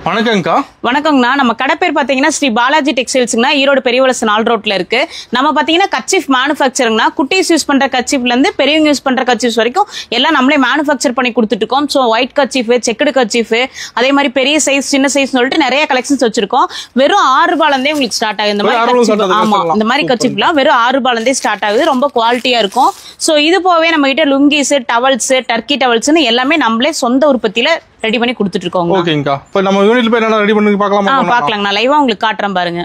வணக்கம்க்கா. வணக்கங்கண்ணா. நம்ம கடை பேர் பாத்தீங்கன்னா ஸ்ரீ பாலாஜி டெக்ஸ்டைல்ஸ்ங்கண்ணா. ஈரோடு பெரியவளசு 4 ரோட்ல இருக்கு. நம்ம பாத்தீங்கன்னா கர்ச்சீஃப் மேனுஃபேக்சரிங்னா குட்டீஸ் யூஸ் பண்ற கர்ச்சீஃப்ல இருந்து பெரியவங்க யூஸ் பண்ற கர்ச்சீஃப் வரைக்கும் எல்லாம் நம்மளே மேனுஃபேக்சர் பண்ணி கொடுத்துட்டு இருக்கோம். So white kerchief, checked kerchief, அதே மாதிரி பெரிய சைஸ், சின்ன சைஸ் சொல்லிட்டு நிறைய கலெக்ஷன்ஸ் வச்சிருக்கோம். வெறும் 6 ரூபாயில இருந்தே உங்களுக்கு ஸ்டார்ட் ஆகுது. இந்த மாதிரி ஆமா, இந்த மாதிரி கர்ச்சீஃப்லாம் வெறும் 6 ரூபாயில இருந்தே ஸ்டார்ட் ஆகுது. ரொம்ப குவாலிட்டியா இருக்கும். ஸோ இது போவே நம்ம கிட்ட லுங்கிஸ், டவல்ஸ், டர்க்கி டவல்ஸ்னு எல்லாமே நம்மளே சொந்த உற்பத்தியில ரெடி பண்ணி கொடுத்துட்டு இருக்கோம். ஓகேங்கா. இப்போ நம்ம யூனிட்ல போய் என்ன ரெடி பண்ணி பார்க்கலாமா? பார்க்கலாம். நான் லைவா உங்களுக்கு காட்டுறேன் பாருங்க.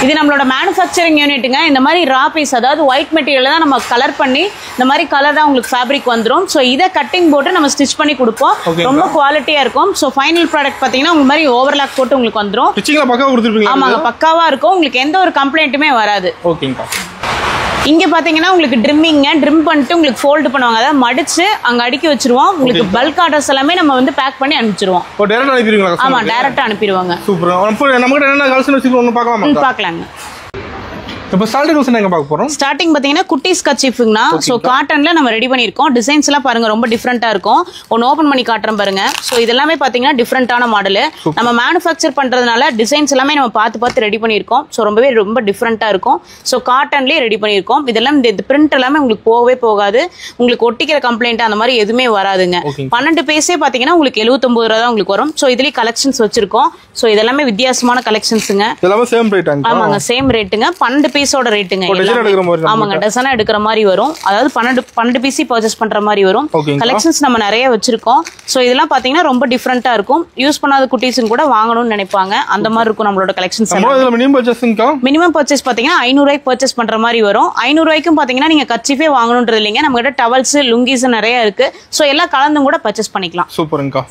இது நம்மளோட மேனுஃபேக்சரிங் யூனிட்டுங்க. இந்த மாதிரி ரா பீஸ், அதாவது ஒயிட் மெட்டீரியல் தான் நம்ம கலர் பண்ணி இந்த மாதிரி கலர் தான் உங்களுக்கு ஃபேப்ரிக் வந்துடும். ஸோ இதை கட்டிங் போட்டு நம்ம ஸ்டிச் பண்ணி கொடுப்போம். ரொம்ப குவாலிட்டியா இருக்கும். ஸோ ஃபைனல் ப்ராடக்ட் பார்த்தீங்கன்னா உங்களுக்கு மாதிரி ஓவர்லாக் போட்டு உங்களுக்கு வந்துடும். ஆமாங்க, பக்காவா இருக்கும். உங்களுக்கு எந்த ஒரு கம்ப்ளைண்ட்டுமே வராது. ஓகேங்கா. இங்க பாத்தீங்கன்னா உங்களுக்கு ட்ரிம் பண்ணிட்டு உங்களுக்கு ஃபோல்ட் பண்ணுவாங்க. அதாவது மடிச்சு அங்க அடுக்கி வச்சிருவோம். உங்களுக்கு பல்க் ஆர்டர்ஸ் எல்லாமே நம்ம வந்து பேக் பண்ணி அனுப்பிச்சிருவோம். டைரக்டா அனுப்பிடுவீங்களா? ஆமா, டைரக்டா அனுப்பிடுவாங்க. சூப்பர். நம்ம கிட்ட என்ன கலெக்ஷன் வச்சிருக்கோம் பார்க்கலாமா? பார்க்கலாங்க. இப்போ ஸ்டார்டிங் கலெக்ஷன் எங்க பார்க்க போறோம்? ஸ்டார்டிங் பாத்தீங்கன்னா குட்டீஸ் கர்ச்சீஃப்ங்கனா. சோ காட்டன்ல நம்ம ரெடி பண்ணிருக்கோம். டிசைன்ஸ் எல்லாம் பாருங்க ரொம்ப டிஃபரெண்டா இருக்கும். ஒன்னு ஓபன் பண்ணி காட்டுறேன் பாருங்க. சோ இதெல்லாம் பாத்தீங்கன்னா டிஃபரெண்டான மாடல். நம்ம மேனுஃபேக்சர் பண்றதுனால டிசைன்ஸ் எல்லாமே நம்ம பார்த்து ரெடி பண்ணிருக்கோம். சோ ரொம்ப டிஃபரெண்டா இருக்கும். சோ காட்டன்லயே ரெடி பண்ணிருக்கோம். இதெல்லாம் இந்த பிரிண்ட் எல்லாமே உங்களுக்கு போகவே போகாது. உங்களுக்கு ஒட்டிக்கிற கம்ப்ளைண்ட் அந்த மாதிரி எதுவுமே வராதுங்க. 12 பீஸே பாத்தீங்கன்னா உங்களுக்கு 79 ரூபாய் தான் உங்களுக்கு வரும். சோ இதுலயே கலெக்ஷன்ஸ் வச்சிருக்கோம். சோ இதெல்லாமே வித்தியாசமான கலெக்ஷன்ஸ்ங்க. எல்லாமே சேம் ரேட்டாங்க. ஆமாங்க, சேம் ரேட்டுங்க. 12 பீஸோட ரேட்டுங்க. ஆமாங்க, டசனா எடுக்கிற மாதிரி வரும். அதாவது 12 பீஸ் பர்ச்சேஸ் பண்ற மாதிரி வரும். கலெக்ஷன்ஸ் நம்ம நிறைய வச்சிருக்கோம். சோ இதெல்லாம் பாத்தீங்கன்னா ரொம்ப டிஃபரெண்டா இருக்கும். யூஸ் பண்ணாத குட்டீஸும் கூட வாங்கணும்னு நினைப்பாங்க. அந்த மாதிரி இருக்கும் நம்மளோட கலெக்ஷன்ஸ். மினிமம் பர்ச்சேஸ் பாத்தீங்கன்னா 500 ரூபாய்க்கு பர்ச்சேஸ் பண்ற மாதிரி வரும். 500 ரூபாய்க்கும் பாத்தீங்கன்னா நீங்க கர்ச்சீஃபே வாங்கணும்ன்றது இல்லைங்க. நம்ம கிட்ட டவல்ஸ், லுங்கிஸ் நிறைய இருக்கு. சோ எல்லாம் கலந்தும் கூட பர்ச்சேஸ் பண்ணிக்கலாம். சூப்பர்ங்கா.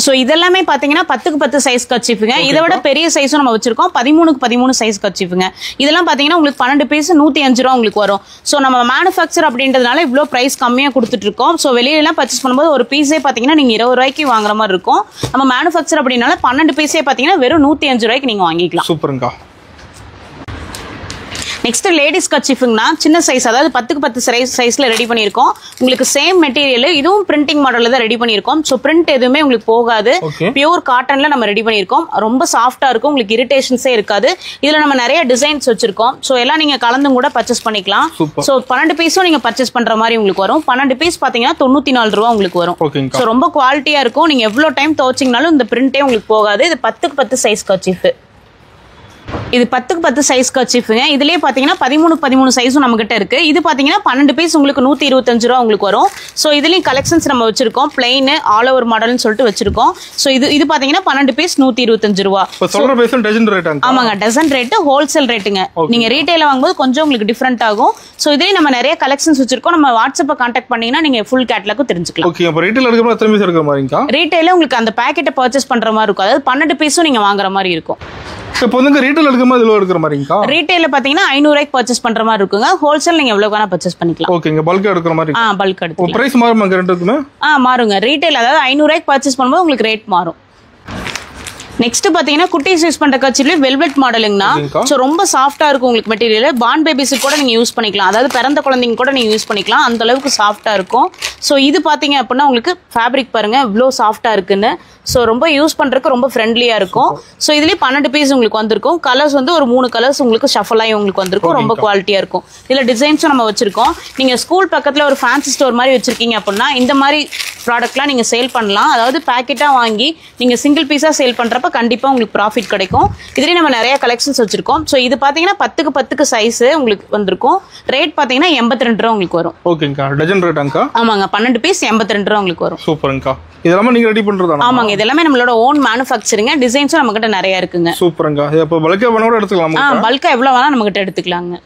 சோ இதெல்லாமே பாத்தீங்கன்னா 10க்கு 10 சைஸ் கர்ச்சீஃப்ங்க. இதை விட பெரிய சைஸும் நம்ம வச்சிருக்கோம். 13க்கு 13 சைஸ் கர்ச்சீஃப்ங்க. இதெல்லாம் பாத்தீங்கன்னா உங்களுக்கு 12 பீஸ் 105 ரூபா உங்களுக்கு வரும். சோ நம்ம மேனுஃபேக்சர் அப்படின்றதுனால இவ்வளோ பிரைஸ் கம்மியா கொடுத்துட்டு இருக்கோம். சோ வெளியில எல்லாம் பர்ச்சேஸ் பண்ணும்போது ஒரு பீஸே பாத்தீங்கன்னா நீங்க 20 ரூபாய்க்கு வாங்குற மாதிரி இருக்கும். நம்ம மேனுஃபேக்சர் அப்படின்னால 12 பீஸே பாத்தீங்கன்னா வெறும் 105 ரூபாய்க்கு நீங்க வாங்கிக்கலாம். சூப்பர்ங்கா. நெக்ஸ்ட் லேடிஸ் கர்ச்சீஃப்ங்கனா சின்ன சைஸ், அதாவது 10க்கு 10 சைஸ்ல ரெடி பண்ணிருக்கோம். உங்களுக்கு சேம் மெட்டீரியல், இதுவும் பிரிண்டிங் மாடல்ல தான் ரெடி பண்ணிருக்கோம். சோ பிரிண்ட் எதுவுமே உங்களுக்கு போகாது. பியூர் காட்டன்ல நம்ம ரெடி பண்ணிருக்கோம். ரொம்ப சாஃப்டா இருக்கும். உங்களுக்கு இரிட்டேஷன்ஸே இருக்காது. இதுல நம்ம நிறைய டிசைன்ஸ் வச்சிருக்கோம். சோ எல்லாம் நீங்க கலந்தும் கூட பர்ச்சேஸ் பண்ணிக்கலாம். சோ 12 பீஸும் நீங்க பர்ச்சேஸ் பண்ற மாதிரி உங்களுக்கு வரும். 12 பீஸ் பாத்தீங்கன்னா 94 ரூபா உங்களுக்கு வரும். சோ ரொம்ப குவாலிட்டியா இருக்கும். நீங்க எவ்வளவு டைம் துவச்சிங்கனாலும் இந்த பிரிண்டே உங்களுக்கு போகாது. இது 10க்கு 10 சைஸ் கர்ச்சீஃப். இது 10க்கு 10 சைஸ் கர்ச்சீஃப்ங்க. இதுலயே பாத்தீங்கன்னா 13க்கு 13 சைஸும் நம்ம கிட்ட இருக்கு. இது பாத்தீங்கன்னா 12 பீஸ் உங்களுக்கு 125 ரூபா உங்களுக்கு வரும். சோ இதுலயும் கலெக்ஷன்ஸ் நம்ம வச்சிருக்கோம். பிளைன், ஆல் ஓவர் மாடல்னு சொல்லிட்டு வச்சிருக்கோம். சோ இது பாத்தீங்கன்னா 12 பீஸ் 125 ரூபா. ஆமாங்க, டசன் ரேட், ஹோல்சேல் ரேட்டுங்க. நீங்க ரீட்டைல வாங்கும்போது கொஞ்சம் உங்களுக்கு டிஃபரெண்ட் ஆகும். சோ இதுலயே நம்ம நிறைய கலெக்ஷன்ஸ் வச்சிருக்கோம். நம்ம வாட்ஸ்அப்பை கான்டாக்ட் பண்ணீங்கன்னா நீங்க ஃபுல் கேட்டலாக் தெரிஞ்சுக்கலாம். ஓகே. அப்ப ரீட்டைல எடுக்கும்போது எத்தனை பீஸ் எடுக்கிற மாதிரிங்கா? ரீட்டைல உங்களுக்கு அந்த பாக்கெட்டை பர்ச்சேஸ் பண்ற மாதிரி இருக்கும். அதாவது 12 பீஸும் நீங்க வாங்குற மாதிரி இருக்கும். இப்போ வந்து ரீட்டைல் எடுக்கும்போது எவ்வளவு எடுக்கிற மாதிரிங்கா? ரீட்டைல பாத்தீங்கன்னா 500 ரூபாய்க்கு பர்ச்சேஸ் பண்ற மாதிரி இருக்குங்க. ஹோல்சேல் நீங்க எவ்வளவு வேணா பர்ச்சேஸ் பண்ணிக்கலாம். ஓகேங்க. பல்கா எடுக்கிற மாதிரி. பல்க் எடுத்து பிரைஸ் மாறுமா ரெண்டுக்குமே? மாறுங்க. ரீட்டைல் அதாவது 500 ரூபாய்க்கு பர்ச்சேஸ் பண்ணும்போது உங்களுக்கு ரேட் மாறும். நெக்ஸ்ட் பாத்தீங்கன்னா குட்டீஸ் யூஸ் பண்ற கர்ச்சீஃப்ல வெல்வெட் மாடலுங்கனா. சோ ரொம்ப சாஃப்ட்டா இருக்கும் உங்களுக்கு மெட்டீரியல். பார்ன் பேபிஸ்க்கு கூட நீங்க யூஸ் பண்ணிக்கலாம். அதாவது பிறந்த குழந்தைங்க கூட நீங்க யூஸ் பண்ணிக்கலாம். அந்த அளவுக்கு சாஃப்ட்டா இருக்கும். சோ இது பாத்தீங்க அப்படின்னா உங்களுக்கு ஃபேப்ரிக் பாருங்க இவ்ளோ சாஃப்ட்டா இருக்குன்னு. சோ ரொம்ப யூஸ் பண்றதுக்கு ரொம்ப ஃப்ரெண்ட்லியா இருக்கும். சோ இதுலயே 12 பீஸ் உங்களுக்கு வந்திருக்கும். கலர்ஸ் வந்து ஒரு 3 கலர்ஸ் உங்களுக்கு ஷஃபல் ஆகி உங்களுக்கு வந்திருக்கும். ரொம்ப குவாலிட்டியா இருக்கும். இதுல டிசைன்ஸும் நம்ம வச்சிருக்கோம். நீங்க ஸ்கூல் பக்கத்துல ஒரு ஃபேன்சி ஸ்டோர் மாதிரி வச்சிருக்கீங்க அப்படின்னா இந்த மாதிரி ப்ராடக்ட்லாம் நீங்க சேல் பண்ணலாம். அதாவது பேக்கெட்டா வாங்கி நீங்க சிங்கிள் பீஸா சேல் பண்றப்ப கண்டிப்பா உங்களுக்கு ப்ராஃபிட் கிடைக்கும். இதுலயே நம்ம நிறைய கலெக்ஷன்ஸ் வச்சிருக்கோம். சோ இது பாத்தீங்கன்னா 10க்கு 10 சைஸ் உங்களுக்கு வந்திருக்கும். ரேட் பாத்தீங்கன்னா 82 ரூபாய் உங்களுக்கு வரும். ஓகேங்கா. டஜன் ரேட்டாங்கா? ஆமாங்க, 12 பீஸ் 82 ரூபாய் உங்களுக்கு வரும். சூப்பர்ங்கா. இதெல்லாம் நீங்க ரெடி பண்றதானா? ஆமாங்க, இதெல்லாம் நம்மளோட ஓன் மேனுஃபேக்சரிங். டிசைன்ஸும் நம்ம கிட்ட நிறைய இருக்குங்க. சூப்பர்ங்கா. அப்ப பல்கா வேணா கூட எடுத்துக்கலாமா? பல்கா எவ்வளவு வேணா நம்ம கிட்ட எடுத்துக்கலாங்க.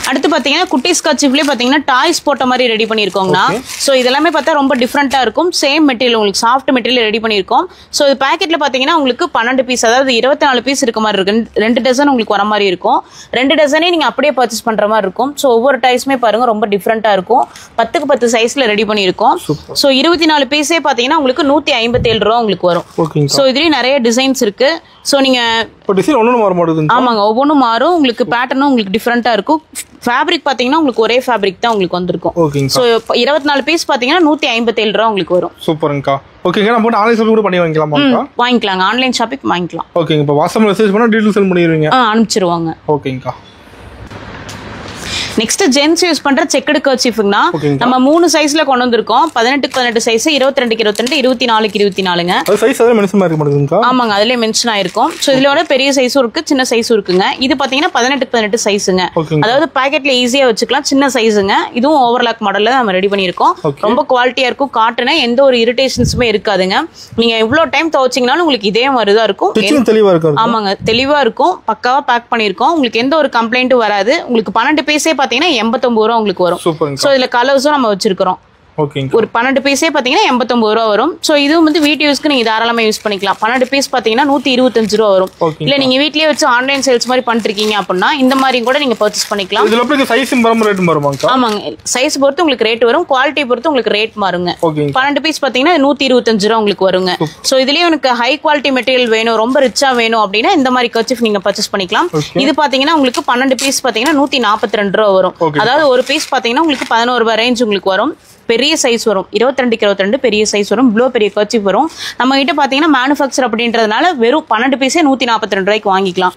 அடுத்து பாத்தீங்கன்னா குட்டீஸ் கர்ச்சீஃப்லயே பாத்தீங்கன்னா டாய்ஸ் போட்ட மாதிரி ரெடி பண்ணிருக்கோம்னா. சோ இதெல்லாமே பார்த்தா ரொம்ப டிஃபரெண்டா இருக்கும். சேம் மெட்டீரியல் உங்களுக்கு சாஃப்ட் மெட்டீரியல் ரெடி பண்ணிருக்கோம். சோ இது பாக்கெட்ல பாத்தீங்கன்னா உங்களுக்கு 12 பீஸ், அதாவது 24 பீஸ் இருக்க மாதிரி இருக்கு. 2 டசன் உங்களுக்கு வர மாதிரி இருக்கும். 2 டசனே நீங்க அப்படியே பர்ச்சேஸ் பண்ற மாதிரி இருக்கும். சோ ஒவ்வொரு டாய்ஸ்மே பாருங்க ரொம்ப டிஃபரெண்டா இருக்கும். 10க்கு 10 சைஸ்ல ரெடி பண்ணிருக்கோம். சோ 24 பீஸே பாத்தீங்கன்னா உங்களுக்கு 157 ரூபாய் உங்களுக்கு வரும். சோ இதுலயும் நிறைய டிசைன்ஸ் இருக்கு. சோ நீங்க இப்போ டிசைன் ஒன்று மாற மாட்டேங்குது. ஆமாங்க, ஒவ்வொன்றும் மாறும். உங்களுக்கு பேட்டர்னும் உங்களுக்கு டிஃப்ரெண்டா இருக்கும். ஃபேப்ரிக் பாத்தீங்கன்னா உங்களுக்கு ஒரே ஃபேப்ரிக் தான் உங்களுக்கு வந்திருக்கும். ஓகேங்க. ஸோ 24 பீஸ் பாத்தீங்கன்னா 157 ரூபா உங்களுக்கு வரும். சூப்பருங்கக்கா. ஓகேங்க, நம்ம போட்டு ஆன்லைன் ஷாப்பிங் கூட பண்ணி வாங்கிக்கலாமா? வாங்கிக்கலாங்க, ஆன்லைன் ஷாப்பிங் வாங்கிக்கலாம். ஓகேங்க, இப்போ வாட்ஸ்அப் மெசேஜ் பண்ணா டீடைல்ஸ் சென்ட் பண்ணிடுவீங்க? அனுப்பிச்சிருவாங்க. ஓகேங்கக்கா. நெக்ஸ்ட் ஜென்ஸ் யூஸ் பண்ற செக்குடு கர்ச்சீஃப்னா நம்ம 3 சைஸ்ல கொண்டு வந்திருக்கோம். 18க்கு 18 சைஸ், 22க்கு 22, 24க்கு 24ங்க. அது சைஸ் அதே மென்ஷன் ஆயிருக்க மாட்டேங்குதுங்கக்கா? ஆமாங்க, அதுலயே மென்ஷன் ஆயிருக்கும். சோ இதுலோட பெரிய சைஸும் இருக்கு, சின்ன சைஸும் இருக்குங்க. இது பாத்தீங்கன்னா 18க்கு 18 சைஸ்ங்க. அதாவது பாக்கெட்ல ஈஸியா வச்சுக்கலாம், சின்ன சைஸுங்க. இதுவும் ஓவர்லாக் மாடல்ல நம்ம ரெடி பண்ணிருக்கோம். ரொம்ப குவாலிட்டியா இருக்கும். காட்டனா எந்த ஒரு இரிட்டேஷன்ஸுமே இருக்காதுங்க. நீங்க எவ்வளவு டைம் துவைச்சீங்கனாலும் உங்களுக்கு இதே மாதிரி தான் இருக்கும். தெளிவா இருக்கும். ஆமாங்க, தெளிவா இருக்கும். பக்காவா பேக் பண்ணிருக்கோம். உங்களுக்கு எந்த ஒரு கம்ப்ளைண்ட்டும் வராது. உங்களுக்கு 12 பீஸே பாத்தீங்கன்னா 89 ரூபா உங்களுக்கு வரும். சோ இதுல கலர்ஸும் நம்ம வச்சிருக்கிறோம். ஒரு 12 பீஸே பாத்தீங்கன்னா 89 ரூபா வரும். சோ இதுவும் வந்து வீட்டு யூஸ்க்கு நீங்க தாராளமா யூஸ் பண்ணிக்கலாம். 12 பீஸ் பாத்தீங்கன்னா 125 ரூபா வரும். இல்ல நீங்க வீட்லயே வச்சு ஆன்லைன் சேல்ஸ் மாதிரி பண்ணிட்டு இருக்கீங்க அப்படின்னா இந்த மாதிரி கூட நீங்க பர்ச்சேஸ் பண்ணிக்கலாம். இதுல எப்படி சைஸ் ரேட் மாறுமாங்க? ஆமாங்க, சைஸ் பொறுத்து உங்களுக்கு ரேட் வரும், குவாலிட்டி பொறுத்து உங்களுக்கு ரேட் மாறுங்க. 12 பீஸ் பாத்தீங்கன்னா 125 ரூபா உங்களுக்கு வருங்க. சோ இதுலயே உங்களுக்கு ஹை குவாலிட்டி மெட்டீரியல் வேணும், ரொம்ப ரிச்சா வேணும் அப்படின்னா இந்த மாதிரி கர்ச்சீஃப் நீங்க பர்ச்சேஸ் பண்ணிக்கலாம். இது பாத்தீங்கன்னா உங்களுக்கு 12 பீஸ் பாத்தீங்கன்னா 142 ரூபா வரும். அதாவது ஒரு பீஸ் பாத்தீங்கன்னா உங்களுக்கு 11 ரூபாய் ரேஞ்ச் உங்களுக்கு வரும். பெரிய சைஸ் வரும், 22க்கு 22 பெரிய சைஸ் வரும். இவ்வளோ பெரிய கர்ச்சீஃப் வரும். நம்ம கிட்ட பாத்தீங்கன்னா மேனுஃபேக்சர் அப்படின்றதுனால வெறும் 12 பீஸே 142 ரூபாய்க்கு வாங்கிக்கலாம்.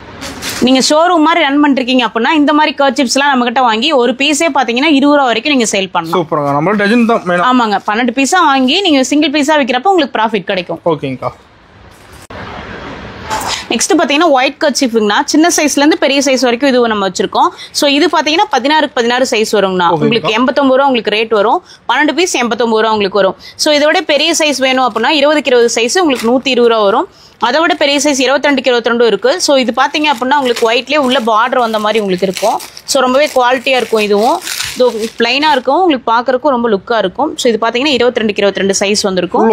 நீங்க ஷோரூம் மாதிரி ரன் பண்ணிருக்கீங்க அப்படின்னா இந்த மாதிரி கர்ச்சீஃப்ஸ் எல்லாம் நம்ம கிட்ட வாங்கி ஒரு பீஸே பாத்தீங்கன்னா 20 ரூபா வரைக்கும் நீங்க சேல் பண்ணலாம். சூப்பர்ங்க, நம்ம டஜன் தான் மேடம். ஆமாங்க, 12 பீஸா வாங்கி நீங்க சிங்கிள் பீஸா விக்கிறப்ப உங்களுக்கு ப்ராஃபிட் கிடைக்கும். ஓகேங்கா. நெக்ஸ்ட் பாத்தீங்கன்னா ஒயிட் கர்ச்சீஃப்னா சின்ன சைஸ்ல இருந்து பெரிய சைஸ் வரைக்கும் இது நம்ம வச்சிருக்கோம். சோ இது பாத்தீங்கன்னா 16க்கு 16 சைஸ் வரும்னா உங்களுக்கு 89 ரூபா உங்களுக்கு ரேட் வரும். 12 பீஸ் 89 ரூபா உங்களுக்கு வரும். சோ இதோட பெரிய சைஸ் வேணும் அப்படின்னா 20க்கு 20 சைஸ் உங்களுக்கு 120 ரூபா வரும். அதை விட பெரிய சைஸ் 22க்கு 22 இருக்கு. ஸோ இது பாத்தீங்க அப்படின்னா உங்களுக்கு ஒயிட்லேயே உள்ள பார்டர் வந்த மாதிரி உங்களுக்கு இருக்கும். ஸோ ரொம்பவே குவாலிட்டியா இருக்கும். இதுவும் பிளைனா இருக்கும், உங்களுக்கு பாக்குறதுக்கும் ரொம்ப லுக்கா இருக்கும். ஸோ இது பாத்தீங்கன்னா 22க்கு 22 சைஸ் வந்திருக்கும்.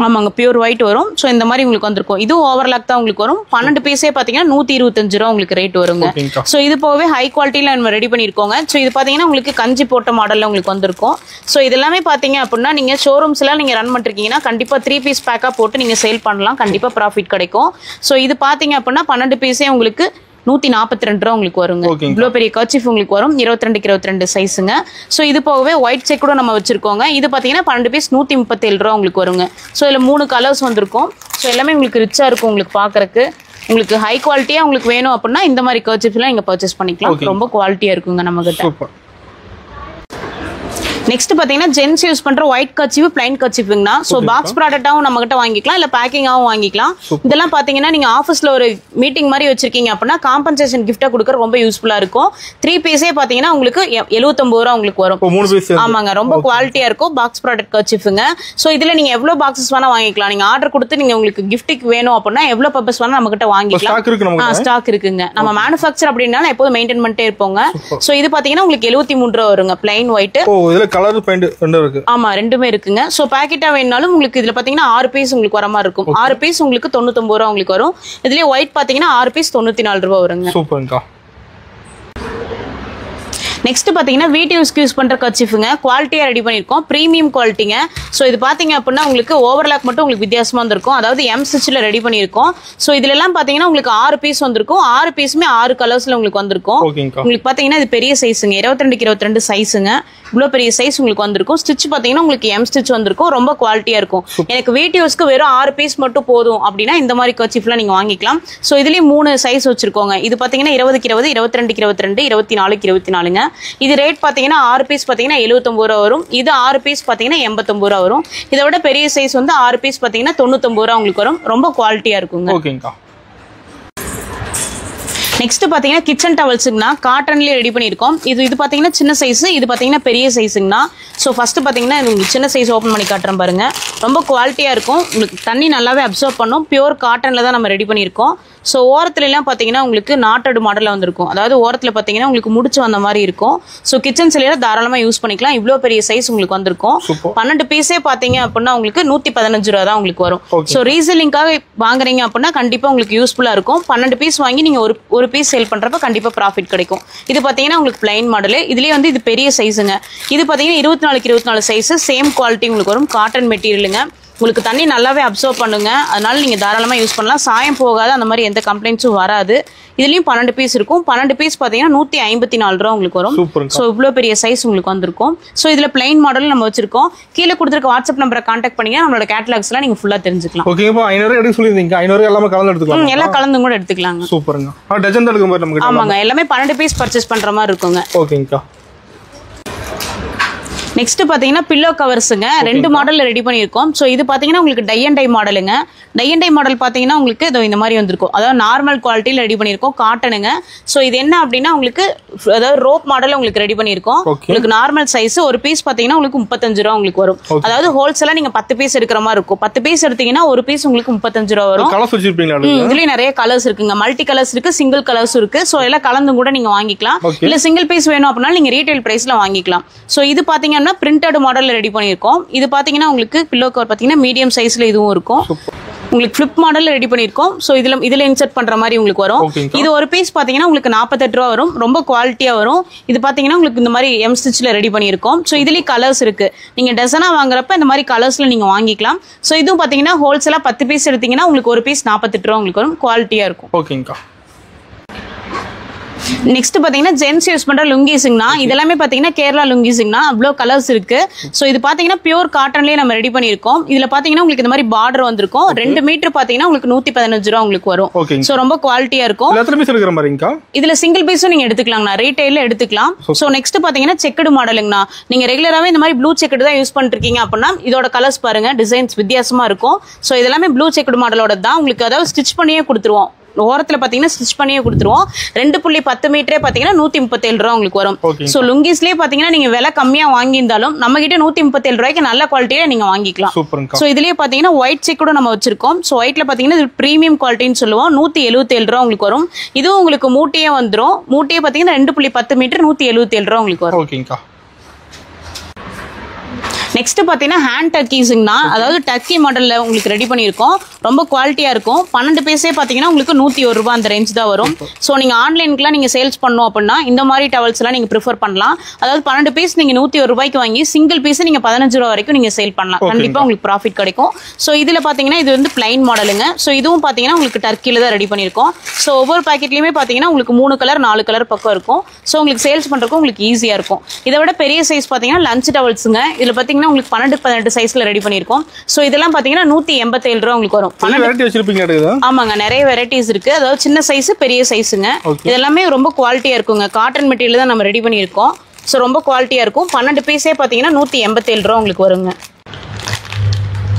ஆமாங்க, பியூர் ஒயிட் வரும். ஸோ இந்த மாதிரி உங்களுக்கு வந்திருக்கும். இதுவும் ஓவர்லாக் தான் உங்களுக்கு வரும். 12 பீஸே பாத்தீங்கன்னா 125 ரூபா உங்களுக்கு ரேட் வருங்க. ஸோ இது போகவே ஹை குவாலிட்டியில நம்ம ரெடி பண்ணிருக்கோங்க. ஸோ இது பாத்தீங்கன்னா உங்களுக்கு கஞ்சி போட்ட மாடல்ல உங்களுக்கு வந்திருக்கும். ஸோ இது எல்லாமே பாத்தீங்க அப்படின்னா நீங்க ஷோரூம்ஸ் எல்லாம் நீங்க ரன் பண்ணிருக்கீங்கன்னா கண்டிப்பா 3 பீஸ் பேக்கா போட்டு நீங்க சேல் பண்ணலாம், கண்டிப்பா ப்ராஃபிட் கிடைக்கும். ஸோ இது பாத்தீங்க அப்படின்னா 12 பீஸே உங்களுக்கு 142 ரூபா உங்களுக்கு வருங்க. இவ்வளவு பெரிய கர்ச்சீஃப் உங்களுக்கு வரும். 22க்கு 22 சைஸுங்க. ஸோ இது போகவே ஒயிட் செக் கூட நம்ம வச்சிருக்கோங்க. இது பாத்தீங்கன்னா 12 பீஸ் 137 ரூபா உங்களுக்கு வருங்க. ஸோ இதுல 3 கலர்ஸ் வந்திருக்கும். ஸோ எல்லாமே உங்களுக்கு ரிச்சா இருக்கும். உங்களுக்கு பாக்குறதுக்கு உங்களுக்கு ஹை குவாலிட்டியா உங்களுக்கு வேணும் அப்படின்னா இந்த மாதிரி கர்ச்சீஃப் எல்லாம் நீங்க பர்ச்சேஸ் பண்ணிக்கலாம். ரொம்ப குவாலிட்டியா இருக்குங்க நம்ம கிட்ட. நெக்ஸ்ட் பாத்தீங்கன்னா ஜென்ஸ் யூஸ் பண்ற ஒயிட் கர்ச்சீஃப், பிளைன் கர்ச்சீஃப்னா சோ பாக்ஸ் ப்ராடக்ட்டாவும் நம்ம கிட்ட வாங்கிக்கலாம், இல்ல பேக்கிங்காவும் வாங்கிக்கலாம். இதெல்லாம் பாத்தீங்கன்னா நீங்க ஆபீஸ்ல ஒரு மீட்டிங் மாதிரி வச்சிருக்கீங்க அப்படின்னா காம்பன்சேஷன் கிஃப்டா கொடுக்க ரொம்ப யூஸ்ஃபுல்லா இருக்கும். 3 பீஸே பாத்தீங்கன்னா உங்களுக்கு 79 ரூபா உங்களுக்கு வரும். ஆமாங்க, ரொம்ப குவாலிட்டியா இருக்கும். Box product கர்ச்சீஃப்ங்க. சோ இதுல நீங்க எவ்வளவு பாக்ஸஸ் வேணா வாங்கிக்கலாம். நீங்க ஆர்டர் கொடுத்து நீங்க உங்களுக்கு கிஃப்ட்டுக்கு வேணும் அப்படின்னா எவ்வளவு பர்பஸ் வேணா நம்ம கிட்ட வாங்கிக்கலாம். ஸ்டாக் இருக்குங்க. நம்ம மேனுஃபேக்சர் அப்படின்னா எப்போதும் மெயின்டைன் பண்ணிட்டே இருப்போங்க. சோ இது பாத்தீங்கன்னா உங்களுக்கு 73 ரூபா வருங்க பிளைன் ஒயிட். கலர் பெயிண்ட் ரெண்டும் இருக்கு. ஆமா, ரெண்டுமே இருக்குங்க. சோ பாக்கெட்டா வேணாலும் உங்களுக்கு இதுல பாத்தீங்கன்னா 6 பீஸ் உங்களுக்கு வர மாதிரி இருக்கும். 6 பீஸ் உங்களுக்கு 99 ரூபா உங்களுக்கு வரும். இதுலயே ஒயிட் பாத்தீங்கன்னா 6 பீஸ் 94 ரூபா வருங்க. சூப்பர்ங்கா. நெக்ஸ்ட் பாத்தீங்கன்னா வீட்டு யூஸ்க்கு யூஸ் பண்ற கர்ச்சீஃப்ங்க. குவாலிட்டியா ரெடி பண்ணிருக்கோம், பிரீமியம் குவாலிட்டிங்க. சோ இது பாத்தீங்க அப்படின்னா உங்களுக்கு ஓவர்லாக் மட்டும் உங்களுக்கு வித்தியாசமா வந்திருக்கும். அதாவது எம் ஸ்டிச்ல ரெடி பண்ணிருக்கோம். சோ இதுல எல்லாம் பாத்தீங்கன்னா உங்களுக்கு 6 பீஸ் வந்திருக்கும். 6 பீஸுமே 6 கலர்ஸ்ல உங்களுக்கு வந்திருக்கும். உங்களுக்கு பாத்தீங்கன்னா இது பெரிய சைஸுங்க, 22க்கு 22 சைஸுங்க. இவ்வளவு பெரிய சைஸ் உங்களுக்கு வந்திருக்கும். ஸ்டிச் பாத்தீங்கன்னா உங்களுக்கு எம் ஸ்டிச் வந்திருக்கும். ரொம்ப குவாலிட்டியா இருக்கும். எனக்கு வீட்டு யூஸ்க்கு வெறும் 6 பீஸ் மட்டும் போதும் அப்படின்னா இந்த மாதிரி கர்ச்சீஃப்லாம் நீங்க வாங்கிக்கலாம். சோ இதுலயும் 3 சைஸ் வச்சிருக்கோங்க. இது பாத்தீங்கன்னா 20க்கு 20, 22க்கு 22, 24க்கு 24ங்க. இது ரேட் பாத்தீங்கன்னா 6 பீஸ் பாத்தீங்கன்னா 79 ரூபா வரும். இது 6 பீஸ் பாத்தீங்கன்னா 89 ரூபா வரும். இதை விட பெரிய சைஸ் வந்து 6 பீஸ் பாத்தீங்கன்னா 99 ரூபா உங்களுக்கு வரும். ரொம்ப குவாலிட்டியா இருக்குங்க. நெக்ஸ்ட் பாத்தீங்கன்னா கிச்சன் டவல்ஸ்னா காட்டன்லயே ரெடி பண்ணிருக்கோம். இது பாத்தீங்கன்னா சின்ன சைஸ், இது பாத்தீங்கன்னா பெரிய சைஸ்ங்கனா. சோ ஃபர்ஸ்ட் பாத்தீங்கன்னா உங்களுக்கு சின்ன சைஸ் ஓபன் பண்ணி காட்டுறேன் பாருங்க. ரொம்ப குவாலிட்டியா இருக்கும். உங்களுக்கு தண்ணி நல்லாவே அப்சர்வ் பண்ணும். பியூர் காட்டன்ல தான் நம்ம ரெடி பண்ணிருக்கோம். சோ ஓரத்துல எல்லாம் பாத்தீங்கன்னா உங்களுக்கு நாட்டடு மாடல்ல வந்திருக்கும். அதாவது ஓரத்துல பாத்தீங்கன்னா உங்களுக்கு முடிச்சு வந்த மாதிரி இருக்கும். சோ கிச்சன் சிலையில தாராளமா யூஸ் பண்ணிக்கலாம். இவ்வளவு பெரிய சைஸ் உங்களுக்கு வந்திருக்கும். 12 பீஸே பாத்தீங்க அப்படின்னா உங்களுக்கு 115 ரூபா தான் உங்களுக்கு வரும். சோ ரீசெல்லிங்காக வாங்குறீங்க அப்படின்னா கண்டிப்பா உங்களுக்கு யூஸ்ஃபுல்லா இருக்கும். 12 பீஸ் வாங்கி நீங்க ஒரு பீஸ் சேல் பண்றப்ப கண்டிப்பா ப்ராஃபிட் கிடைக்கும். இது பாத்தீங்கன்னா உங்களுக்கு பிளைன் மாடல். இதுலயே வந்து இது பெரிய சைஸுங்க. இது பாத்தீங்கன்னா 24க்கு 24 சைஸ், சேம் குவாலிட்டி உங்களுக்கு வரும். காட்டன் மெட்டீரியலுங்க. உங்களுக்கு தண்ணி நல்லாவே அப்சர்வ் பண்ணுங்க, அதனால நீங்க தாராளமா யூஸ் பண்ணலாம். சாயம் போகாது, அந்த மாதிரி எந்த கம்ப்ளைண்ட்ஸும் வராது. இதுலயும் 12 பீஸ் இருக்கும். 12 பீஸ் பாத்தீங்கன்னா 154 ரூபா உங்களுக்கு வரும். சோ இவ்வளவு பெரிய சைஸ் உங்களுக்கு வந்திருக்கும். சோ இதுல பிளைன் மாடல் நம்ம வச்சிருக்கோம். கீழே கொடுத்திருக்க வாட்ஸ்அப் நம்பரை கான்டாக்ட் பண்ணீங்கன்னா நம்மளோட கேட்டலாக்ஸ் எல்லாம் நீங்க ஃபுல்லா தெரிஞ்சுக்கலாம். ஓகே, இப்போ 500 எடுக்க சொல்லிருந்தீங்க. 500 எல்லாமே கலந்து எடுத்துக்கலாம். எல்லாம் கலந்து கூட எடுத்துக்கலாங்க. சூப்பருங்க. டஜன் தான் எடுக்க மாதிரி நமக்கு. ஆமாங்க, எல்லாமே 12 பீஸ் பர்ச்சேஸ் பண்ற மாதிரி இருக்குங்க. ஓகேங்கா. நெக்ஸ்ட் பாத்தீங்கன்னா பில்லோ கவர்ஸுங்க. 2 மாடல்ல ரெடி பண்ணியிருக்கோம். ஸோ இது பாத்தீங்கன்னா உங்களுக்கு டை அண்ட் டை மாடலுங்க. டை அண்ட் டை மாடல் பாத்தீங்கன்னா உங்களுக்கு இந்த மாதிரி வந்திருக்கும். அதாவது நார்மல் குவாலிட்டியில் ரெடி பண்ணியிருக்கோம், காட்டனுங்க. ஸோ இது என்ன அப்படின்னா உங்களுக்கு அதாவது ரோப் மாடல் உங்களுக்கு ரெடி பண்ணியிருக்கோம். உங்களுக்கு நார்மல் சைஸ் ஒரு பீஸ் பாத்தீங்கன்னா உங்களுக்கு 35 ரூபா உங்களுக்கு வரும். அதாவது ஹோல்சேலா நீங்க 10 பீஸ் எடுக்கிற மாதிரி இருக்கும். 10 பீஸ் எடுத்தீங்கன்னா ஒரு பீஸ் உங்களுக்கு 35 ரூபா வரும். இதுலயும் நிறைய கலர்ஸ் இருக்குங்க. மல்டி கலர்ஸ் இருக்கு, சிங்கிள் கலர்ஸ் இருக்கு. ஸோ எல்லாம் கலந்து கூட நீங்க வாங்கிக்கலாம். இல்ல சிங்கிள் பீஸ் வேணும் அப்படின்னா நீங்க ரீட்டைல் பிரைஸ்ல வாங்கிக்கலாம். ஸோ இது பாத்தீங்கன்னா பிரிண்டட் மாடல்ல ரெடி பண்ணியிருக்கோம். இது பாத்தீங்கன்னா உங்களுக்கு பில்லோ கவர் பாத்தீங்கன்னா மீடியம் சைஸ்ல இதுவும் இருக்கும். உங்களுக்கு ஃபிளிப் மாடல்ல ரெடி பண்ணியிருக்கோம். ஸோ இதுல இன்சர்ட் பண்ற மாதிரி உங்களுக்கு வரும். இது ஒரு பீஸ் பாத்தீங்கன்னா உங்களுக்கு 48 ரூபா வரும். ரொம்ப குவாலிட்டியா வரும். இது பாத்தீங்கன்னா உங்களுக்கு இந்த மாதிரி எம் ஸ்டிச்ல ரெடி பண்ணியிருக்கோம். ஸோ இதுலயும் கலர்ஸ் இருக்கு. நீங்க டசனா வாங்குறப்ப இந்த மாதிரி கலர்ஸ்ல நீங்க வாங்கிக்கலாம். ஸோ இதுவும் பாத்தீங்கன்னா ஹோல்சேலா 10 பீஸ் எடுத்தீங்கன்னா உங்களுக்கு ஒரு பீஸ் 48 ரூபா உங்களுக்கு வரும். குவாலிட்டியா இருக்கும். ஓகேங்கா. நெக்ஸ்ட் பாத்தீங்கன்னா ஜென்ஸ் யூஸ் பண்ற லுங்கிஸ்ங்கனா இதெல்லாமே பாத்தீங்கன்னா கேரளா லுங்கிஸ்ங்கனா அவ்வளோ கலர்ஸ் இருக்கு. சோ இது பாத்தீங்கன்னா பியூர் காட்டன்லயே நம்ம ரெடி பண்ணிருக்கோம். இதுல பாத்தீங்கன்னா உங்களுக்கு இந்த மாதிரி பார்டர் வந்திருக்கும். 2 மீட்டர் பாத்தீங்கன்னா உங்களுக்கு 115 ரூபா உங்களுக்கு வரும். சோ ரொம்ப குவாலிட்டியா இருக்கும். இதுல சிங்கிள் பீஸும் நீங்க எடுத்துக்கலாம்னா, ரீட்டைல்ல எடுத்துக்கலாம். சோ நெக்ஸ்ட் பாத்தீங்கன்னா செக்குடு மாடலுங்கனா, நீங்க ரெகுலராவே இந்த மாதிரி ப்ளூ செக்குடு தான் யூஸ் பண்ணிருக்கீங்க அப்படின்னா இதோட கலர்ஸ் பாருங்க, டிசைன்ஸ் வித்தியாசமா இருக்கும். சோ இதெல்லாமே ப்ளூ செக்குடு மாடலோட தான். உங்களுக்கு அதாவது ஸ்டிச் பண்ணியே கொடுத்துருவோம். ஓரத்துல பாத்தீங்கன்னா ஸ்டிச் பண்ணியே கொடுத்துருவோம். 2.10 மீட்டரே பாத்தீங்கன்னா 137 ரூபா உங்களுக்கு வரும். சோ லுங்கிஸ்லயே பாத்தீங்கன்னா நீங்க விலை கம்மியா வாங்கியிருந்தாலும் நம்ம கிட்ட 137 ரூபாய்க்கு நல்ல குவாலிட்டியில நீங்க வாங்கிக்கலாம். சோ இதுலயே பாத்தீங்கன்னா ஒயிட் செக் கூட நம்ம வச்சிருக்கோம். சோ ஒயிட்ல பாத்தீங்கன்னா இது பிரீமியம் குவாலிட்டின்னு சொல்லுவோம். 177 ரூபா உங்களுக்கு வரும். இதுவும் உங்களுக்கு மூட்டையே வந்துடும். மூட்டையே பாத்தீங்கன்னா 2.10 மீட்டர் 177 ரூபா உங்களுக்கு வரும். நெக்ஸ்ட் பாத்தீங்கன்னா ஹேண்ட் டர்க்கீஸ்ங்கனா, அதாவது டர்க்கி மாடல்ல உங்களுக்கு ரெடி பண்ணியிருக்கோம். ரொம்ப குவாலிட்டியா இருக்கும். 12 பீஸே பாத்தீங்கன்னா உங்களுக்கு 101 ரூபாய் அந்த ரேஞ்ச் தான் வரும். சோ நீங்க ஆன்லைனுக்குலாம் நீங்க சேல்ஸ் பண்ணணும் அப்படின்னா இந்த மாதிரி டவல்ஸ் எல்லாம் நீங்க ப்ரிஃபர் பண்ணலாம். அதாவது 12 பீஸ் நீங்க 101 ரூபாய்க்கு வாங்கி சிங்கிள் பீஸ் நீங்க 15 ரூபாய் வரைக்கும் நீங்க சேல் பண்ணலாம். கண்டிப்பா உங்களுக்கு ப்ராஃபிட் கிடைக்கும். சோ இதுல பாத்தீங்கன்னா இது வந்து பிளைன் மாடலுங்க. சோ இதுவும் பாத்தீங்கன்னா உங்களுக்கு டர்க்கில தான் ரெடி பண்ணியிருக்கோம். சோ ஒவ்வொரு பாக்கெட்லயுமே பாத்தீங்கன்னா உங்களுக்கு 3 கலர் 4 கலர் பக்கம் இருக்கும். சோ உங்களுக்கு சேல்ஸ் பண்றதுக்கு உங்களுக்கு ஈஸியா இருக்கும். இதை விட பெரிய சைஸ் பாத்தீங்கன்னா லஞ்ச் டவல்ஸுங்க. இதுல பாத்தீங்கன்னா உங்களுக்கு 12-18 சைஸ்ல ரெடி பண்ணிருக்கோம். சோ இதெல்லாம் பாத்தீங்கன்னா 187 ரூபாய் உங்களுக்கு வரும். ஆமாங்க, நிறைய வெரைட்டிஸ் இருக்கு. அதாவது சின்ன சைஸ், பெரிய சைஸுங்க. இதெல்லாமே ரொம்ப குவாலிட்டியா இருக்குங்க. காட்டன் மெட்டீரியல் தான் நம்ம ரெடி பண்ணிருக்கோம். சோ ரொம்ப குவாலிட்டியா இருக்கும். 12 பீஸே பாத்தீங்கன்னா 187 ரூபாய் உங்களுக்கு வருங்க.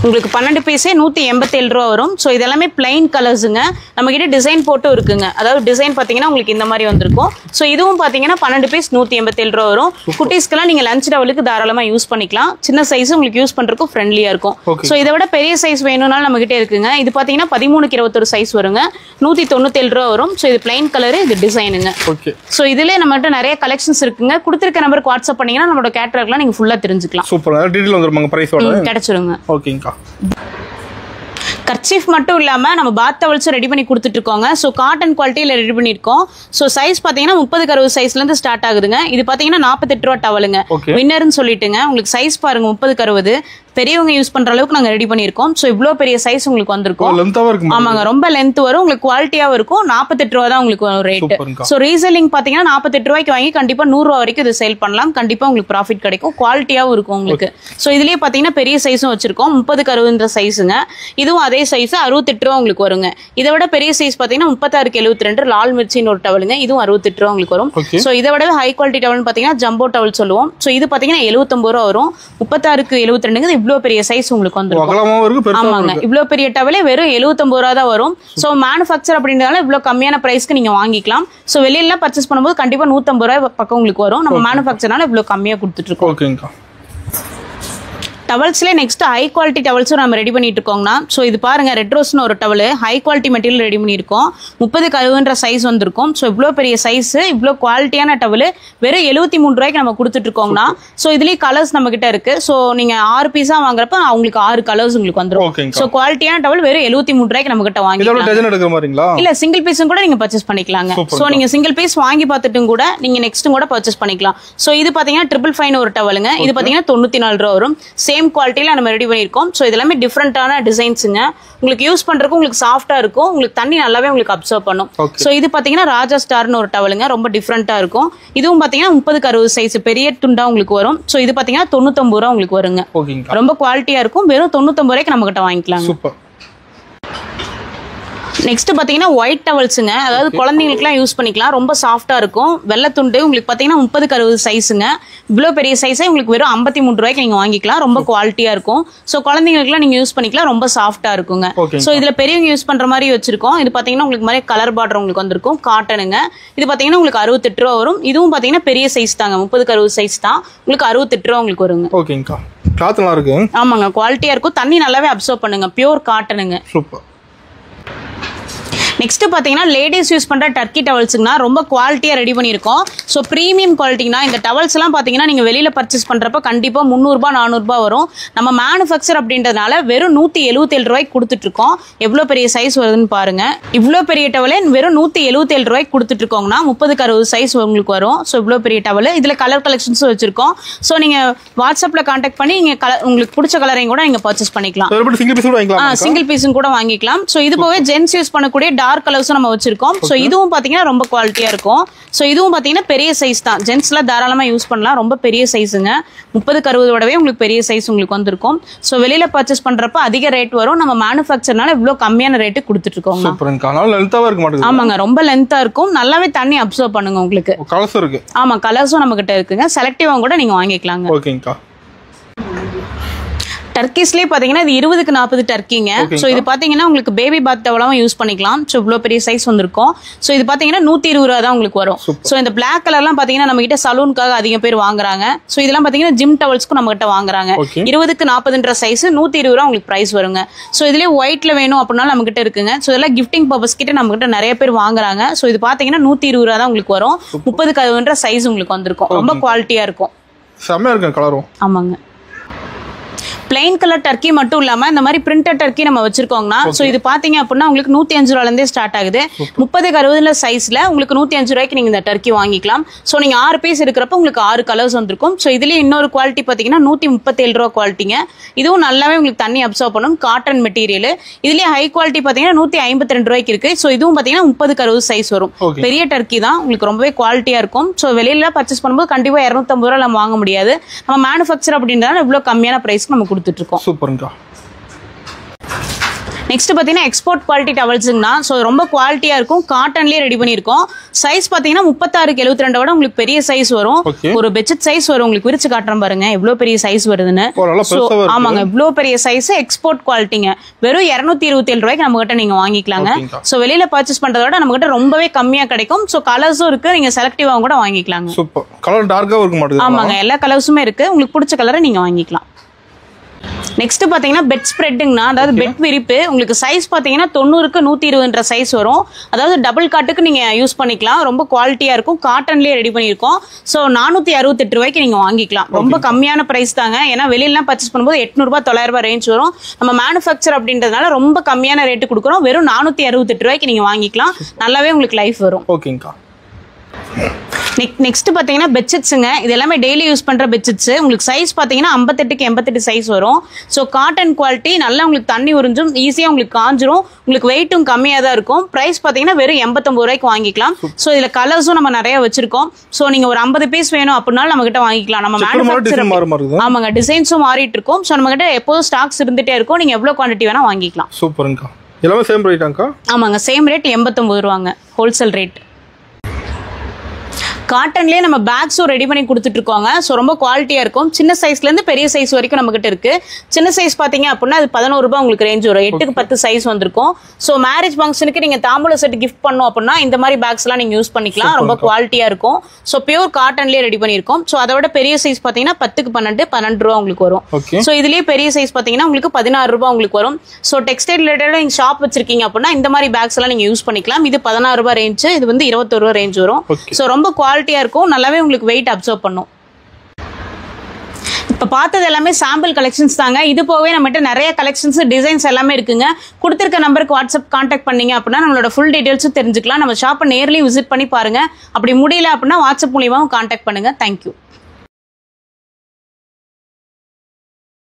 உங்களுக்கு 12 பீஸே 187 ரூபா வரும். ஸோ இதெல்லாமே பிளைன் கலர்ஸுங்க. நம்ம கிட்ட டிசைன் போட்டும் இருக்குங்க. அதாவது டிசைன் பார்த்தீங்கன்னா உங்களுக்கு இந்த மாதிரி வந்திருக்கும். ஸோ இதுவும் பார்த்தீங்கன்னா 12 பீஸ் 187 ரூபா வரும். குட்டீஸ்க்கெல்லாம் நீங்கள் லஞ்ச் டவலுக்கு தாராளமாக யூஸ் பண்ணிக்கலாம். சின்ன சைஸ் உங்களுக்கு யூஸ் பண்ணுறதுக்கும் ஃப்ரெண்ட்லியாக இருக்கும். ஸோ இதை விட பெரிய சைஸ் வேணும்னாலும் நம்ம கிட்டே இருக்குங்க. இது பார்த்தீங்கன்னா 13-21 சைஸ் வருங்க. 197 ரூபா வரும். ஸோ இது பிளைன் கலரு, இது டிசைனுங்க. ஸோ இதுலேயே நம்மகிட்ட நிறைய கலெக்ஷன்ஸ் இருக்குங்க. கொடுத்துருக்க நம்பருக்கு வாட்ஸ்அப் பண்ணீங்கன்னா நம்மளோட கேட்டலாக்லாம் நீங்கள் ஃபுல்லாக தெரிஞ்சுக்கலாம். கிடைச்சிருங்க. ஓகேங்க. கர்ச்சீஃப் மட்டும் இல்லாம நம்ம பாத் டவல்ஸும் ரெடி பண்ணி கொடுத்துட்டு இருக்கோங்க. ஸோ காட்டன் குவாலிட்டியில ரெடி பண்ணிருக்கோம். ஸோ சைஸ் பாத்தீங்கன்னா 30-60 சைஸ்ல இருந்து ஸ்டார்ட் ஆகுதுங்க. இது பாத்தீங்கன்னா 48 ரூபா டவலுங்க. வின்னர்னு சொல்லிட்டுங்க. உங்களுக்கு சைஸ் பாருங்க 30-60 பெரியவங்க யூஸ் பண்ற அளவுக்கு நாங்க ரெடி பண்ணிருக்கோம். சோ இவ்ளோ பெரிய சைஸ் உங்களுக்கு வந்திருக்கும். ஆமாங்க, ரொம்ப லென்த் வரும். உங்களுக்கு குவாலிட்டியாவும் இருக்கும். 48 ரூபா தான் உங்களுக்கு ரேட். சோ ரீசெல்லிங் பாத்தீங்கன்னா 48 ரூபாய்க்கு வாங்கி கண்டிப்பா 100 ரூபா வரைக்கும் இது சேல் பண்ணலாம். கண்டிப்பா உங்களுக்கு ப்ராஃபிட் கிடைக்கும். குவாலிட்டியாவும் இருக்கும் உங்களுக்கு. சோ இதுலயே பாத்தீங்கன்னா பெரிய சைஸும் வச்சிருக்கோம். 30-60 சைஸுங்க. இதுவும் அதே சைஸ் 68 ரூபா உங்களுக்கு வருங்க. இதை விட பெரிய சைஸ் பாத்தீங்கன்னா 36-72 லால் மிர்ச்சின்னு ஒரு டவலுங்க. இதுவும் 68 ரூபா உங்களுக்கு வரும். சோ இதை விட ஹை குவாலிட்டி டவல் பாத்தீங்கன்னா ஜம்போ டவல் சொல்லுவோம். சோ இது பாத்தீங்கன்னா 79 ரூபா வரும். 36-72 இவ்ளோ பெரிய சைஸ் உங்களுக்கு வந்துரும். ஆமாங்க, இவ்ளோ பெரிய டவலே வெறும் 79 ரூபா தான் வரும். சோ மேனுஃபேக்சர் அப்படின்றதால இவ்ளோ கம்மியான பிரைஸ்க்கு நீங்க வாங்கிக்கலாம். சோ வெளியில பர்ச்சேஸ் பண்ணும்போது கண்டிப்பா 150 ரூபாய் பக்கம் உங்களுக்கு வரும். நம்ம மேனுஃபேக்சர்னால இவ்ளோ கம்மியா கொடுத்துட்டு இருக்கோம். டவல்ஸ்ல நெக்ஸ்ட் ஹை குவாலிட்டி டவல்ஸும் நம்ம ரெடி பண்ணிட்டு இருக்கோம்னா. ஸோ இது பாருங்க, ரெட் ரோஸ்னு ஒரு towel high quality material ready பண்ணியிருக்கோம். 30-60 சைஸ் வந்திருக்கும். ஸோ இவ்வளோ பெரிய சைஸ், இவ்வளோ குவாலிட்டியான டவல் வெறும் 73 ரூபாய்க்கு நம்ம கொடுத்துட்டு இருக்கோம்னா. ஸோ இதுலேயும் கலர்ஸ் நம்ம கிட்ட இருக்கு. ஸோ நீங்க 6 பீஸா வாங்குறப்ப உங்களுக்கு 6 கலர்ஸ் உங்களுக்கு வந்துடும். ஸோ குவாலிட்டியான டவல் வெறும் 73 ரூபாய்க்கு நம்ம கிட்ட வாங்கிக்கலாம். இல்ல சிங்கிள் பீஸும் கூட நீங்க பர்ச்சேஸ் பண்ணிக்கலாங்க. ஸோ நீங்க சிங்கிள் பீஸ் வாங்கி பார்த்துட்டும் கூட நீங்க நெக்ஸ்ட் கூட பர்ச்சேஸ் பண்ணிக்கலாம். ஸோ இது பாத்தீங்கன்னா 555 ஒரு டவலுங்க. இது பாத்தீங்கன்னா 94 ரூபா வரும். சேம் சேம் குவாலிட்டில நம்ம ரெடி பண்ணியிருக்கோம். ஸோ இதெல்லாமே டிஃப்ரெண்டான டிசைன்ஸுங்க. உங்களுக்கு யூஸ் பண்றதுக்கு உங்களுக்கு சாஃப்டா இருக்கும், உங்களுக்கு தண்ணி நல்லாவே உங்களுக்கு அப்சர்வ் பண்ணும். ஸோ இது பாத்தீங்கன்னா ராஜா ஸ்டார்னு ஒரு டவலுங்க, ரொம்ப டிஃப்ரெண்டா இருக்கும். இதுவும் பாத்தீங்கன்னா 30-60 சைஸ் பெரிய துண்டா உங்களுக்கு வரும். ஸோ இது பாத்தீங்கன்னா 99 ரூபா உங்களுக்கு வருங்க. ரொம்ப குவாலிட்டியா இருக்கும். வெறும் 99 ரூபாய்க்கு நம்ம கிட்ட வாங்கிக்கலாம். நெக்ஸ்ட் பாத்தீங்கன்னா ஒயிட் டவல்ஸுங்க, அதாவது குழந்தைங்களுக்குலாம் யூஸ் பண்ணிக்கலாம். ரொம்ப சாஃப்டா இருக்கும். வெள்ளை துண்டு உங்களுக்கு பாத்தீங்கன்னா 30-60 சைஸுங்க. இவ்வளவு பெரிய சைஸே உங்களுக்கு வெறும் 53 ரூபாய்க்கு நீங்க வாங்கிக்கலாம். ரொம்ப குவாலிட்டியா இருக்கும். ஸோ குழந்தைங்களுக்குலாம் நீங்க யூஸ் பண்ணிக்கலாம். ரொம்ப சாஃப்டா இருக்குங்க. ஸோ இதுல பெரியவங்க யூஸ் பண்ற மாதிரி வச்சிருக்கோம். இது பாத்தீங்கன்னா உங்களுக்கு மாதிரி கலர் பார்டர் உங்களுக்கு வந்திருக்கும். காட்டனுங்க. இது பாத்தீங்கன்னா உங்களுக்கு 68 ரூபா வரும். இதுவும் பாத்தீங்கன்னா பெரிய சைஸ் தாங்க, 30-60 சைஸ் தான். உங்களுக்கு 68 ரூபா உங்களுக்கு வருங்க. ஓகேங்கா, கிளாத் நல்லா இருக்கு. ஆமாங்க, குவாலிட்டியா இருக்கும். தண்ணி நல்லாவே அப்சர்வ் பண்ணுங்க. பியூர் காட்டனுங்க. சூப்பர். நெக்ஸ்ட் பாத்தீங்கன்னா லேடிஸ் யூஸ் பண்ற டர்க்கி டவல்ஸ்னா ரொம்ப குவாலிட்டியா ரெடி பண்ணிருக்கோம். ஸோ பிரீமியம் குவாலிட்டினா இந்த டவல்ஸ் எல்லாம் பாத்தீங்கன்னா நீங்க வெளியில பர்ச்சேஸ் பண்றப்ப கண்டிப்பா 300 ரூபாய் 400 ரூபாய் வரும். நம்ம மேனுஃபேக்சர் அப்படின்றதுனால வெறும் 177 ரூபாய்க்கு கொடுத்துட்டு இருக்கோம். எவ்வளவு பெரிய சைஸ் வருதுன்னு பாருங்க. இவ்வளவு பெரிய டவலே வெறும் 177 ரூபாய்க்கு கொடுத்துட்டு இருக்கோங்கன்னா 30-60 சைஸ் உங்களுக்கு வரும். ஸோ இவ்வளவு பெரிய டவல். இதுல கலர் கலெக்ஷன்ஸ் வச்சிருக்கோம். ஸோ நீங்க வாட்ஸ்அப்ல கான்டாக்ட் பண்ணி நீங்க உங்களுக்கு பிடிச்ச கலரையும் கூட நீங்க பர்ச்சேஸ் பண்ணிக்கலாம். சிங்கிள் பீஸும் கூட வாங்கிக்கலாம். ஸோ இது போவே ஜென்ஸ் யூஸ் பண்ணக்கூடிய டார்க் கலர்ஸும் நம்ம வச்சிருக்கோம். ஸோ இதுவும் பாத்தீங்கன்னா ரொம்ப குவாலிட்டியா இருக்கும். ஸோ இதுவும் பாத்தீங்கன்னா பெரிய சைஸ் தான். ஜென்ஸ்ல தாராளமா யூஸ் பண்ணலாம். ரொம்ப பெரிய சைஸுங்க. 30-60 விடவே உங்களுக்கு பெரிய சைஸ் உங்களுக்கு வந்திருக்கும். ஸோ வெளியில பர்ச்சேஸ் பண்றப்ப அதிக ரேட் வரும். நம்ம மேனுஃபேக்சர்னால இவ்வளவு கம்மியான ரேட்டு கொடுத்துட்டு இருக்கோம். ஆமாங்க, ரொம்ப லென்த்தா இருக்கும். நல்லாவே தண்ணி அப்சர்வ் பண்ணுங்க உங்களுக்கு. ஆமா, கலர்ஸும் நம்ம கிட்ட இருக்குங்க. செலக்டிவா கூட நீங்க வாங்கிக்கலாங்க. டர்க்கிஸ்லேயே பாத்தீங்கன்னா இது 20-40 டர்க்கிங்க. ஸோ இது பாத்தீங்கன்னா உங்களுக்கு பேபி பாத் டவலாவும் யூஸ் பண்ணிக்கலாம். ஸோ இவ்வளோ பெரிய சைஸ் வந்திருக்கும். ஸோ இது பாத்தீங்கன்னா 120 ரூபா தான் உங்களுக்கு வரும். ஸோ இந்த பிளாக் கலர்லாம் பாத்தீங்கன்னா நம்ம கிட்ட சலூனுக்காக அதிக பேர் வாங்குறாங்க. ஸோ இதெல்லாம் பாத்தீங்கன்னா ஜிம் டவல்ஸ்க்கும் நம்ம கிட்ட வாங்குறாங்க. 20-40 சைஸ் 120 ரூபா உங்களுக்கு பிரைஸ் வருங்க. ஸோ இதுலேயே ஒயிட்ல வேணும் அப்படின்னா நம்ம கிட்ட இருக்குங்க. ஸோ இதெல்லாம் கிஃப்டிங் பர்பஸ் கிட்ட நம்ம கிட்ட நிறைய பேர் வாங்குறாங்க. ஸோ இது பாத்தீங்கன்னா 120 ரூபா தான் உங்களுக்கு வரும். 30-60 சைஸ் உங்களுக்கு வந்திருக்கும். ரொம்ப குவாலிட்டியா இருக்கும். ஆமாங்க. பிளைன் கலர் டர்க்கி மட்டும் இல்லாம இந்த மாதிரி பிரிண்டட் டர்க்கி நம்ம வச்சிருக்கோம்னா சோ இது பாத்தீங்க அப்படின்னா உங்களுக்கு 105 ரூபாயில இருந்தே ஸ்டார்ட் ஆகுது. 30-60 சைஸ்ல உங்களுக்கு 105 ரூபாய்க்கு நீங்க இந்த டர்க்கி வாங்கிக்கலாம். சோ நீங்க 6 பீஸ் எடுக்கிறப்ப உங்களுக்கு 6 கலர்ஸ் வந்திருக்கும். சோ இதுலயே இன்னொரு குவாலிட்டி பாத்தீங்கன்னா 137 ரூபாய் குவாலிட்டிங்க. இதுவும் நல்லாவே உங்களுக்கு தண்ணி அப்சர்வ் பண்ணும். Cotton material. இதுலயே ஹை குவாலிட்டி பாத்தீங்கன்னா 152 ரூபாய்க்கு இருக்கு. சோ இதுவும் பாத்தீங்கன்னா 30-60 சைஸ் வரும். பெரிய டர்க்கி தான், உங்களுக்கு ரொம்பவே குவாலிட்டியா இருக்கும். சோ வெளியில பர்ச்சேஸ் பண்ணும்போது கண்டிப்பா 250 ரூபாய் நம்ம வாங்க முடியாது. நம்ம மேனுஃபேக்சர் அப்படின்றதால இவ்வளவு கம்மியான பிரைஸ்க்கு நம்ம கொடுத்துட்டு இருக்கோம். சூப்பர்ங்கா. நெக்ஸ்ட் பாத்தீங்கன்னா எக்ஸ்போர்ட் குவாலிட்டி டவல்ஸ்னா சோ ரொம்ப குவாலிட்டியா இருக்கும். காட்டன்லயே ரெடி பண்ணிருக்கோம். சைஸ் பாத்தீங்கன்னா 36-72 விட உங்களுக்கு பெரிய சைஸ் வரும். ஒரு பெட்ஷீட் சைஸ் வரும். உங்களுக்கு விரிச்சு காட்டுறேன் பாருங்க எவ்வளவு பெரிய சைஸ் வருதுன்னு. ஆமாங்க, இவ்வளவு பெரிய சைஸ் எக்ஸ்போர்ட் குவாலிட்டிங்க. வெறும் 227 ரூபாய்க்கு நம்ம கிட்ட நீங்க வாங்கிக்கலாங்க. சோ வெளியில பர்ச்சேஸ் பண்றத விட நம்ம கிட்ட ரொம்பவே கம்மியா கிடைக்கும். சோ கலர்ஸும் இருக்கு, நீங்க செலக்டிவா கூட வாங்கிக்கலாங்க. சூப்பர். கலர் டார்க்கா இருக்க மாட்டேங்குது. ஆமாங்க, எல்லா கலர்ஸுமே இருக்கு. உங்களுக்கு பிடிச்ச கலரை நீங்க வாங்கிக்கலாம். நெக்ஸ்ட் பாத்தீங்கன்னா பெட் ஸ்ப்ரெட்டுங்கனா, அதாவது பெட் விரிப்பு. உங்களுக்கு சைஸ் பாத்தீங்கன்னா 90-120 சைஸ் வரும். அதாவது டபுள் காட்டுக்கு நீங்க யூஸ் பண்ணிக்கலாம். ரொம்ப குவாலிட்டியா இருக்கும். காட்டன்லயே ரெடி பண்ணிருக்கோம். சோ 468 ரூபாய்க்கு நீங்க வாங்கிக்கலாம். ரொம்ப கம்மியான பிரைஸ் தாங்க. ஏன்னா வெளியில பர்ச்சேஸ் பண்ணும்போது 800 ரூபாய் 900 ரூபாய் ரேஞ்ச் வரும். நம்ம மேனுஃபேக்சர் அப்படின்றதுனால ரொம்ப கம்மியான ரேட்டு கொடுக்குறோம். வெறும் 468 ரூபாய்க்கு நீங்க வாங்கிக்கலாம். நல்லாவே உங்களுக்கு லைஃப் வரும். ஓகேங்கா. நெக்ஸ்ட் பாத்தீங்கன்னா பெட்ஷீட்ஸ்ங்க. இது எல்லாமே டெய்லி யூஸ் பண்ற பெட்ஷீட்ஸ். உங்களுக்கு சைஸ் பாத்தீங்கன்னா 58-88 சைஸ் வரும். சோ காட்டன் குவாலிட்டி, நல்லா உங்களுக்கு தண்ணி உறிஞ்சும், ஈஸியா உங்களுக்கு காஞ்சிரும். உங்களுக்கு வெயிட்டும் கம்மியா தான் இருக்கும். பிரைஸ் பாத்தீங்கன்னா வெறும் 89 ரூபாய்க்கு வாங்கிக்கலாம். சோ இதுல கலர்ஸும் நம்ம நிறைய வச்சிருக்கோம். சோ நீங்க ஒரு 50 பீஸ் வேணும் அப்படின்னாலும் நம்ம கிட்ட வாங்கிக்கலாம். நம்ம மேனுஃபேக்சர் ஆமாங்க, டிசைன்ஸும் மாறிட்டு இருக்கும். சோ நம்ம கிட்ட எப்போதும் ஸ்டாக்ஸ் இருந்துட்டே இருக்கும். நீங்க எவ்வளவு குவாண்டிட்டி வேணா வாங்கிக்கலாம். சூப்பர்ங்கா. எல்லாமே சேம் ரேட்டாங்கா? ஆமாங்க, சேம் ரேட் 89 ரூபாங்க, ஹோல்சேல் ரேட். காட்டன்லயே நம்ம பேக்ஸும் ரெடி பண்ணி கொடுத்துட்டு இருக்கோங்க. ஸோ ரொம்ப குவாலிட்டியா இருக்கும். சின்ன சைஸ்ல இருந்து பெரிய சைஸ் வரைக்கும் நம்ம கிட்ட இருக்கு. சின்ன சைஸ் பாத்தீங்க அப்படின்னா அது 11 ரூபாய் உங்களுக்கு ரேஞ்ச் வரும். 8-10 சைஸ் வந்திருக்கும். ஸோ மேரேஜ் ஃபங்க்ஷனுக்கு நீங்க தாம்பூல செட் கிஃப்ட் பண்ணோம் அப்படின்னா இந்த மாதிரி பேக்ஸ் எல்லாம் நீங்க யூஸ் பண்ணிக்கலாம். ரொம்ப குவாலிட்டியா இருக்கும். ஸோ பியூர் காட்டன்லயே ரெடி பண்ணிருக்கோம். ஸோ அதோட பெரிய சைஸ் பாத்தீங்கன்னா 10-12 ரூபாய் உங்களுக்கு வரும். ஸோ இதுலயே பெரிய சைஸ் பாத்தீங்கன்னா உங்களுக்கு 16 ரூபாய் உங்களுக்கு வரும். ஸோ டெக்ஸ்டைல் ரிலேட்டட் நீங்க ஷாப் வச்சிருக்கீங்க அப்படின்னா இந்த மாதிரி பேக்ஸ் எல்லாம் நீங்க யூஸ் பண்ணிக்கலாம். இது 16 ரூபாய் ரேஞ்ச், இது வந்து 21 ரூபாய் ரேஞ்ச் வரும். ஸோ ரொம்ப குவாலிட்டியா இருக்கும். நல்லாவே உங்களுக்கு வெயிட் அப்சர்வ் பண்ணும். இப்ப பார்த்தது எல்லாமே சாம்பிள் கலெக்ஷன்ஸ் தாங்க. இது போகவே நம்மகிட்ட நிறைய கலெக்ஷன்ஸ் டிசைன்ஸ் எல்லாமே இருக்குங்க. கொடுத்திருக்க நம்பருக்கு வாட்ஸ்அப் கான்டாக்ட் பண்ணீங்க அப்படின்னா நம்மளோட ஃபுல் டீடைல்ஸும் தெரிஞ்சுக்கலாம். நம்ம ஷாப்பை நேர்லயும் விசிட் பண்ணி பாருங்க. அப்படி முடியல அப்படின்னா வாட்ஸ்அப் மூலியமாவும் கான்டாக்ட் பண்ணுங்க. தேங்க்யூ.